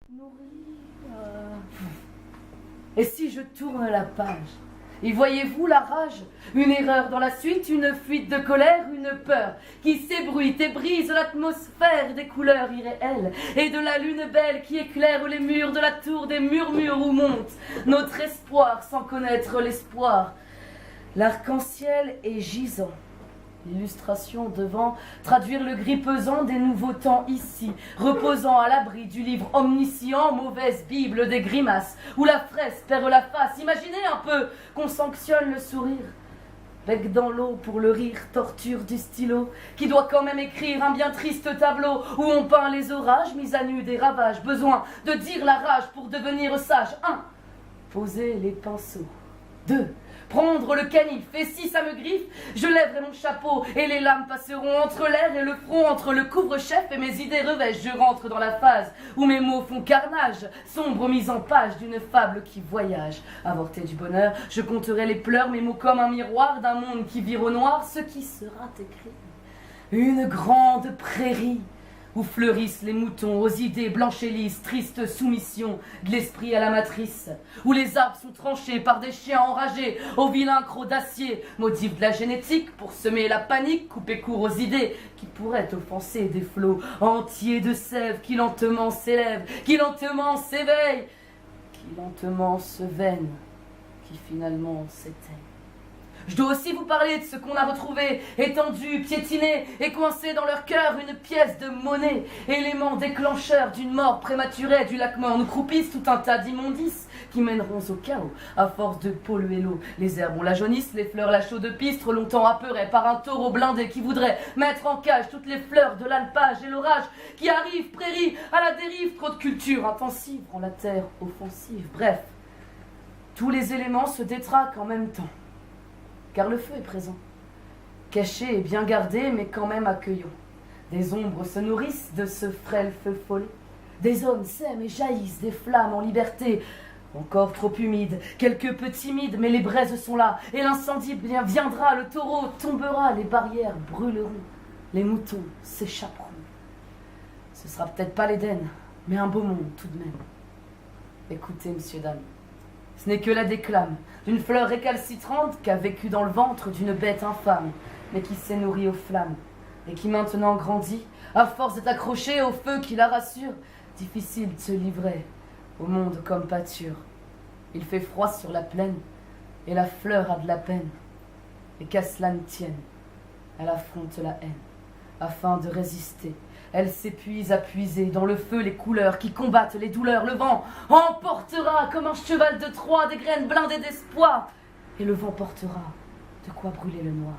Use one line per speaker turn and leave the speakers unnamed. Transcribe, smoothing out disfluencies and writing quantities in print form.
nourrir. Et si je tourne la page, y voyez-vous la rage? Une erreur dans la suite, une fuite de colère, une peur qui s'ébruite et brise l'atmosphère des couleurs irréelles et de la lune belle qui éclaire les murs de la tour des murmures où monte notre espoir sans connaître l'espoir. L'arc-en-ciel est gisant. L'illustration devant traduire le gris pesant des nouveaux temps ici, reposant à l'abri du livre omniscient, mauvaise bible des grimaces, où la fraise perd la face. Imaginez un peu qu'on sanctionne le sourire. Bec dans l'eau pour le rire, torture du stylo, qui doit quand même écrire un bien triste tableau, où on peint les orages, mis à nu des ravages, besoin de dire la rage pour devenir sage. 1. Poser les pinceaux. 2. Prendre le canif, et si ça me griffe, je lèverai mon chapeau, et les lames passeront entre l'air et le front, entre le couvre-chef et mes idées revêches. Je rentre dans la phase où mes mots font carnage, sombre mise en page d'une fable qui voyage. Avorté du bonheur, je compterai les pleurs, mes mots comme un miroir d'un monde qui vire au noir, ce qui sera écrit. Une grande prairie, où fleurissent les moutons aux idées blanches et lisses, triste soumission de l'esprit à la matrice, où les arbres sont tranchés par des chiens enragés, aux vilains crocs d'acier, motif de la génétique pour semer la panique, couper court aux idées qui pourraient offenser des flots entiers de sève qui lentement s'élèvent, qui lentement s'éveillent, qui lentement se veinent, qui finalement s'éteignent. Je dois aussi vous parler de ce qu'on a retrouvé, étendu, piétiné et coincé dans leur cœur une pièce de monnaie, élément déclencheur d'une mort prématurée du lac mort. Nous croupissent tout un tas d'immondices qui mèneront au chaos à force de polluer l'eau. Les herbes on la jaunisse, les fleurs la chaux de pistre, longtemps apeurées par un taureau blindé qui voudrait mettre en cage toutes les fleurs de l'alpage et l'orage qui arrivent, prairie à la dérive, trop de culture intensive rend la terre offensive. Bref, tous les éléments se détraquent en même temps. Car le feu est présent, caché et bien gardé, mais quand même accueillant. Des ombres se nourrissent de ce frêle feu follet. Des hommes s'aiment et jaillissent des flammes en liberté. Encore trop humide, quelque peu timide, mais les braises sont là, et l'incendie bien viendra, le taureau tombera, les barrières brûleront, les moutons s'échapperont. Ce sera peut-être pas l'Éden, mais un beau monde tout de même. Écoutez, messieurs, dames. Ce n'est que la déclame d'une fleur récalcitrante qui a vécu dans le ventre d'une bête infâme, mais qui s'est nourrie aux flammes, et qui maintenant grandit, à force d'être accrochée au feu qui la rassure. Difficile de se livrer au monde comme pâture. Il fait froid sur la plaine, et la fleur a de la peine. Et qu'à cela ne tienne, elle affronte la haine, afin de résister. Elle s'épuise à puiser dans le feu les couleurs qui combattent les douleurs. Le vent emportera comme un cheval de Troie des graines blindées d'espoir. Et le vent portera de quoi brûler le noir.